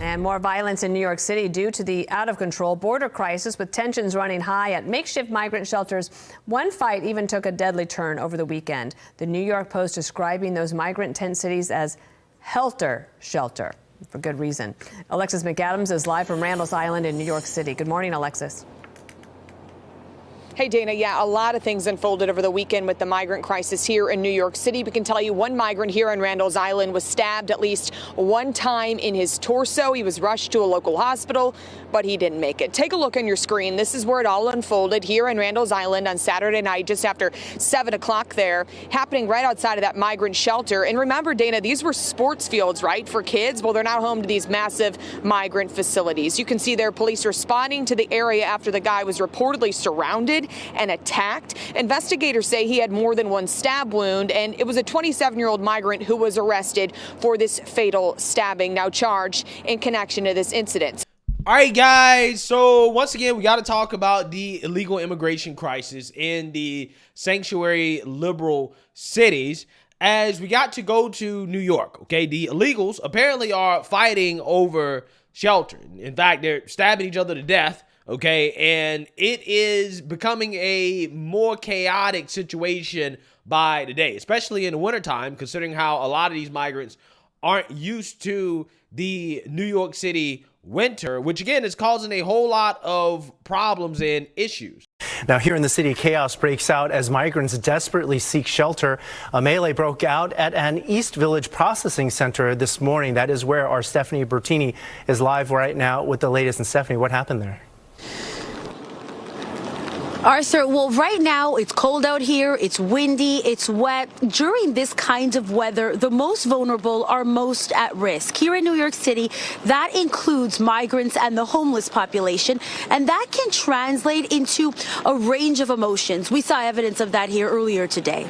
And more violence in New York City due to the out-of-control border crisis, with tensions running high at makeshift migrant shelters. One fight even took a deadly turn over the weekend. The New York Post describing those migrant tent cities as helter shelter, for good reason. Alexis McAdams is live from Randall's Island in New York City. Good morning, Alexis. Hey, Dana. Yeah, a lot of things unfolded over the weekend with the migrant crisis here in New York City. We can tell you one migrant here on Randall's Island was stabbed at least one time in his torso. He was rushed to a local hospital, but he didn't make it. Take a look on your screen. This is where it all unfolded here on Randall's Island on Saturday night, just after 7 o'clock there, happening right outside of that migrant shelter. And remember, Dana, these were sports fields, right, for kids? Well, they're now home to these massive migrant facilities. You can see there police responding to the area after the guy was reportedly surrounded and attacked. Investigators say he had more than one stab wound, and it was a 27-year-old migrant who was arrested for this fatal stabbing, now charged in connection to this incident. All right, guys. So once again, we got to talk about the illegal immigration crisis in the sanctuary liberal cities, as we got to go to New York. Okay, the illegals apparently are fighting over shelter. In fact, they're stabbing each other to death. Okay, and it is becoming a more chaotic situation by the day, especially in the wintertime, considering how a lot of these migrants aren't used to the New York City winter, which again is causing a whole lot of problems and issues. Now here in the city, chaos breaks out as migrants desperately seek shelter. A melee broke out at an East Village processing center this morning. That is where our Stephanie Bertini is live right now with the latest. And Stephanie, what happened there? Arthur, well, right now it's cold out here, it's windy, it's wet. During this kind of weather, the most vulnerable are most at risk. Here in New York City, that includes migrants and the homeless population, and that can translate into a range of emotions. We saw evidence of that here earlier today.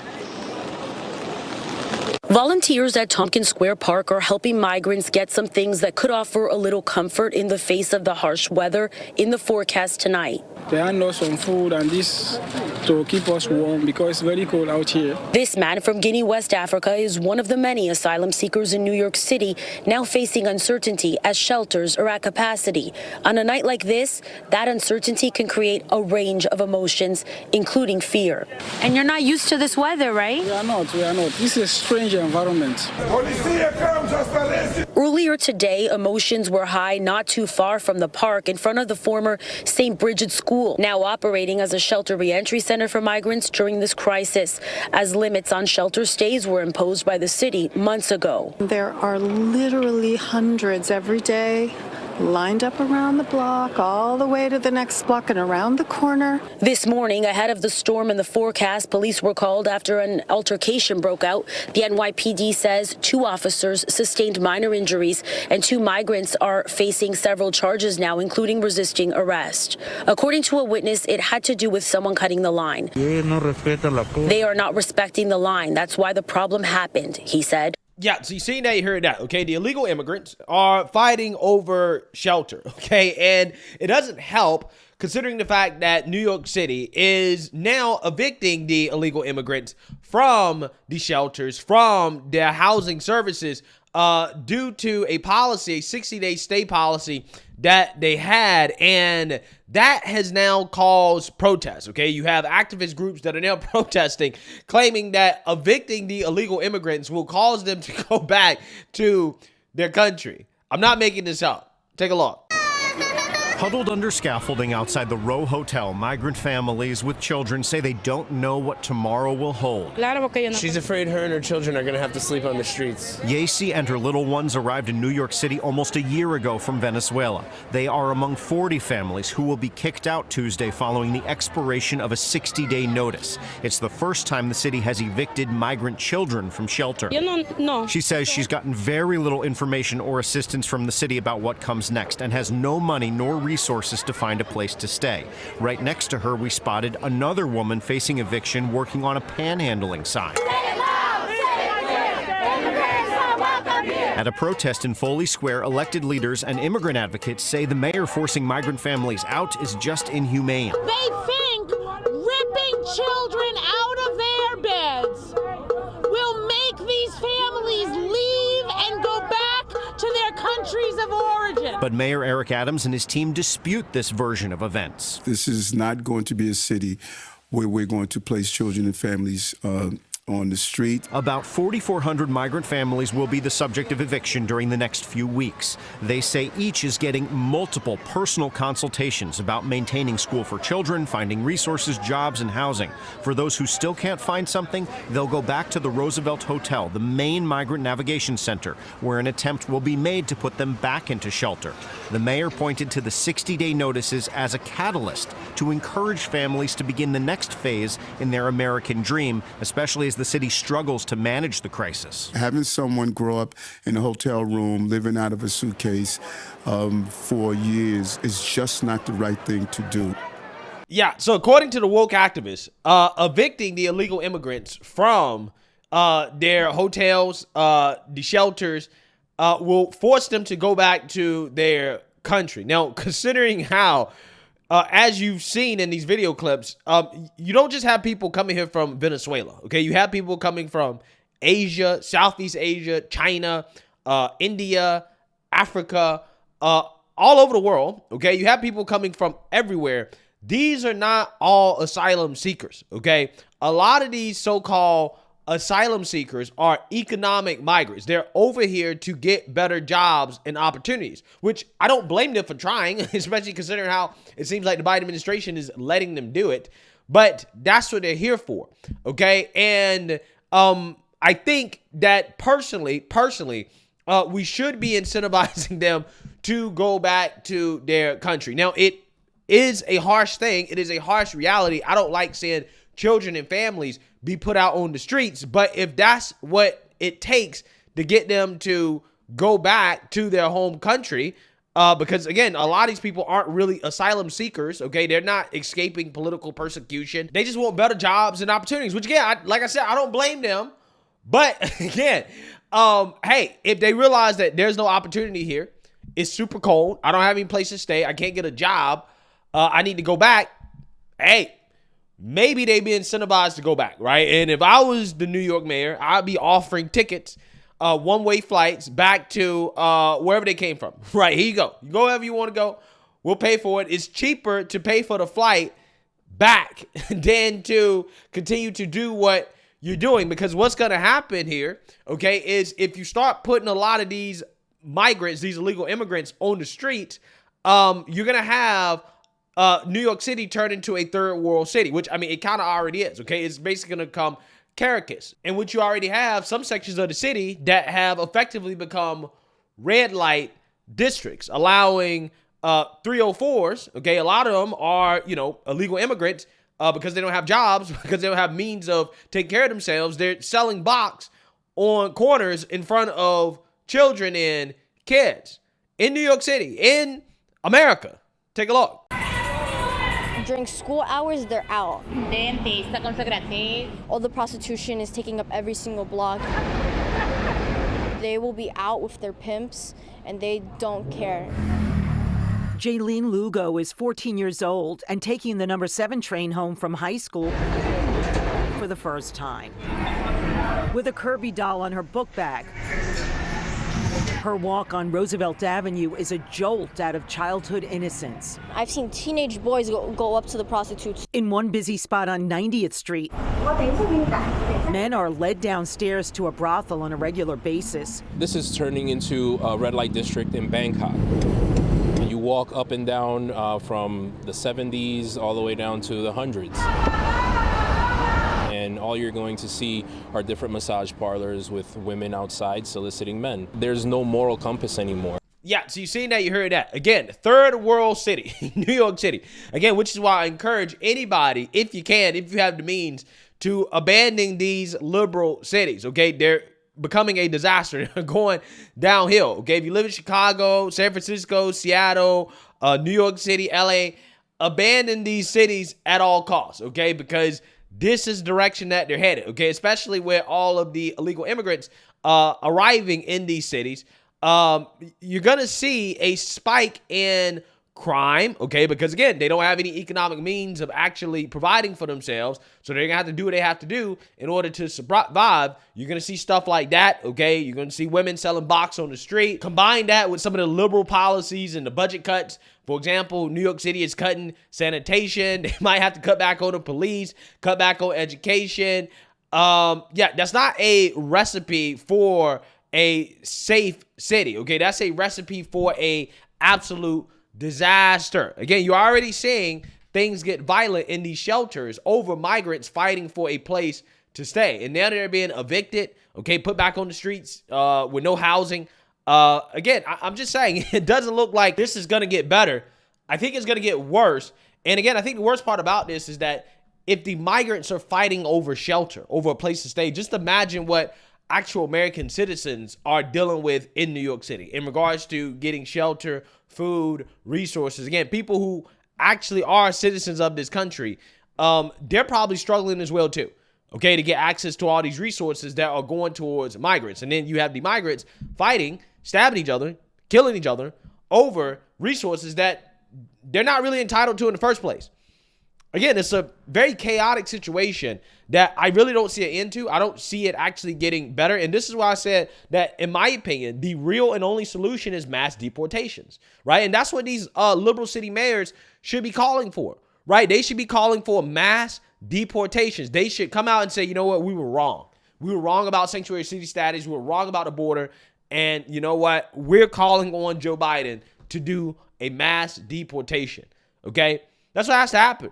Volunteers at Tompkins Square Park are helping migrants get some things that could offer a little comfort in the face of the harsh weather in the forecast tonight. They hand us some food and this to keep us warm because it's very cold out here. This man from Guinea, West Africa, is one of the many asylum seekers in New York City now facing uncertainty as shelters are at capacity. On a night like this, that uncertainty can create a range of emotions, including fear. And you're not used to this weather, right? We are not. This is a strange environment. Earlier today, emotions were high not too far from the park in front of the former St. Bridget's School, now operating as a shelter reentry center for migrants during this crisis, as limits on shelter stays were imposed by the city months ago. There are literally hundreds every day lined up around the block, all the way to the next block and around the corner. This morning, ahead of the storm and the forecast, police were called after an altercation broke out. The NYPD says 2 officers sustained minor injuries and 2 migrants are facing several charges now, including resisting arrest. According to a witness, it had to do with someone cutting the line. They are not respecting the line. That's why the problem happened, he said. Yeah, so you seen that, you heard that, okay? The illegal immigrants are fighting over shelter, okay? And it doesn't help considering the fact that New York City is now evicting the illegal immigrants from the shelters, from their housing services, due to a policy, a 60-day stay policy that they had, and that has now caused protests, okay? You have activist groups that are now protesting, claiming that evicting the illegal immigrants will cause them to go back to their country. I'm not making this up. Take a look. Huddled under scaffolding outside the Row Hotel, migrant families with children say they don't know what tomorrow will hold. She's afraid her and her children are going to have to sleep on the streets. Yacy and her little ones arrived in New York City almost a year ago from Venezuela. They are among 40 families who will be kicked out Tuesday following the expiration of a 60-day notice. It's the first time the city has evicted migrant children from shelter. She says she's gotten very little information or assistance from the city about what comes next and has no money nor resources to find a place to stay. Right next to her, we spotted another woman facing eviction working on a panhandling sign. At a protest in Foley Square, elected leaders and immigrant advocates say the mayor forcing migrant families out is just inhumane. They think ripping children out of their beds will make these families leave and go back to their countries of origin. imagine? But Mayor Eric Adams and his team dispute this version of events. This is not going to be a city where we're going to place children and families on the street. About 4,400 migrant families will be the subject of eviction during the next few weeks. They say each is getting multiple personal consultations about maintaining school for children, finding resources, jobs, and housing. For those who still can't find something, they'll go back to the Roosevelt Hotel, the main migrant navigation center, where an attempt will be made to put them back into shelter. The mayor pointed to the 60-day notices as a catalyst to encourage families to begin the next phase in their American dream, especially as the city struggles to manage the crisis. Having someone grow up in a hotel room, living out of a suitcase for years is just not the right thing to do. Yeah, so according to the woke activists, evicting the illegal immigrants from their hotels, the shelters, will force them to go back to their country. Now, considering how as you've seen in these video clips, you don't just have people coming here from Venezuela, okay? You have people coming from Asia, Southeast Asia, China, India, Africa, all over the world, okay? You have people coming from everywhere. These are not all asylum seekers, okay? A lot of these so-called asylum seekers are economic migrants. They're over here to get better jobs and opportunities, which I don't blame them for trying, especially considering how it seems like the Biden administration is letting them do it. But that's what they're here for, okay? And I think that personally, we should be incentivizing them to go back to their country. Now, it is a harsh thing. It is a harsh reality. I don't like seeing children and families be put out on the streets, but if that's what it takes to get them to go back to their home country, because again, a lot of these people aren't really asylum seekers, okay? They're not escaping political persecution. They just want better jobs and opportunities, which again, like I said, I don't blame them. But again, hey, if they realize that there's no opportunity here, it's super cold, I don't have any place to stay, I can't get a job, I need to go back, hey, maybe they'd be incentivized to go back, right? And if I was the New York mayor, I'd be offering tickets, one-way flights back to wherever they came from. Right, here you go. You go wherever you want to go. We'll pay for it. It's cheaper to pay for the flight back than to continue to do what you're doing. Because what's going to happen here, okay, is if you start putting a lot of these migrants, these illegal immigrants on the streets, you're going to have New York City turned into a third world city, which, I mean, it kind of already is, okay? It's basically going to become Caracas, in which you already have some sections of the city that have effectively become red light districts, allowing 304s, okay? A lot of them are, you know, illegal immigrants because they don't have jobs, because they don't have means of taking care of themselves. They're selling box on corners in front of children and kids in New York City, in America. Take a look. During school hours, they're out. All the prostitution is taking up every single block. They will be out with their pimps, and they don't care. Jaylene Lugo is 14 years old and taking the number 7 train home from high school for the first time. With a Kirby doll on her book bag. Her walk on Roosevelt Avenue is a jolt out of childhood innocence. I've seen teenage boys go up to the prostitutes. In one busy spot on 90th Street, men are led downstairs to a brothel on a regular basis. This is turning into a red light district in Bangkok. You walk up and down from the 70s all the way down to the hundreds. And all you're going to see are different massage parlors with women outside soliciting men. There's no moral compass anymore. Yeah, so you seen that, you heard that. Again, third world city, New York City. Again, which is why I encourage anybody, if you can, if you have the means, to abandon these liberal cities, okay? They're becoming a disaster. They're going downhill, okay? If you live in Chicago, San Francisco, Seattle, New York City, LA, abandon these cities at all costs, okay? Because this is the direction that they're headed, okay? Especially with all of the illegal immigrants arriving in these cities. You're going to see a spike in crime, okay, because again, they don't have any economic means of actually providing for themselves, so they're gonna have to do what they have to do in order to survive. You're gonna see stuff like that, okay? You're gonna see women selling box on the street. Combine that with some of the liberal policies and the budget cuts. For example, New York City is cutting sanitation. They might have to cut back on the police, cut back on education. Yeah, that's not a recipe for a safe city, okay? That's a recipe for a absolute disaster. Again, you're already seeing things get violent in these shelters over migrants fighting for a place to stay. And now they're being evicted, okay, put back on the streets with no housing. Again, I'm just saying, it doesn't look like this is going to get better. I think it's going to get worse. And again, I think the worst part about this is that if the migrants are fighting over shelter, over a place to stay, just imagine what actual American citizens are dealing with in New York City in regards to getting shelter, food, resources. Again, people who actually are citizens of this country, they're probably struggling as well too, okay, to get access to all these resources that are going towards migrants. And then you have the migrants fighting, stabbing each other, killing each other over resources that they're not really entitled to in the first place. Again, it's a very chaotic situation that I really don't see an end to. I don't see it actually getting better. And this is why I said that, in my opinion, the real and only solution is mass deportations, right? And that's what these liberal city mayors should be calling for, right? They should be calling for mass deportations. They should come out and say, you know what, we were wrong. We were wrong about sanctuary city status. We were wrong about the border. And you know what? We're calling on Joe Biden to do a mass deportation, okay? That's what has to happen.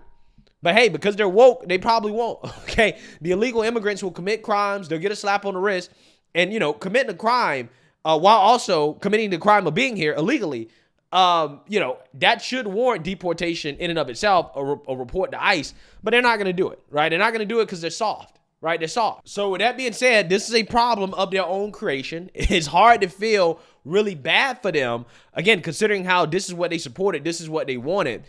But hey, because they're woke, they probably won't, okay? The illegal immigrants will commit crimes. They'll get a slap on the wrist and, you know, committing a crime while also committing the crime of being here illegally. You know, that should warrant deportation in and of itself, a report to ICE, but they're not going to do it, right? They're not going to do it because they're soft, right? They're soft. So with that being said, this is a problem of their own creation. It's hard to feel really bad for them, again, considering how this is what they supported, this is what they wanted.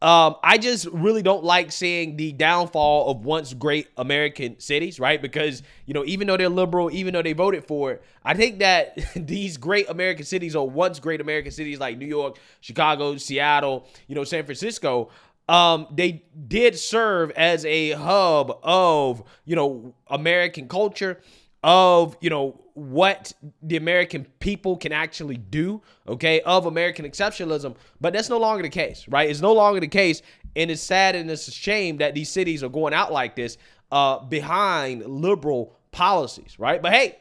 I just really don't like seeing the downfall of once great American cities, right? Because, you know, even though they're liberal, even though they voted for it, I think that these great American cities, or once great American cities like New York, Chicago, Seattle, you know, San Francisco, they did serve as a hub of, you know, American culture, of, you know, what the American people can actually do, okay, of American exceptionalism. But that's no longer the case, right? It's no longer the case. And it's sad and it's a shame that these cities are going out like this behind liberal policies, right? But hey,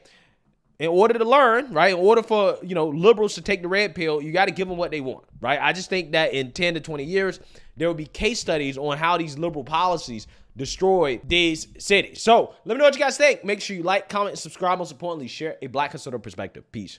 in order to learn, right, in order for, you know, liberals to take the red pill, you got to give them what they want, right? I just think that in 10 to 20 years, there will be case studies on how these liberal policies destroy these cities. So let me know what you guys think. Make sure you like, comment, and subscribe. Most importantly, share a Black conservative perspective. Peace.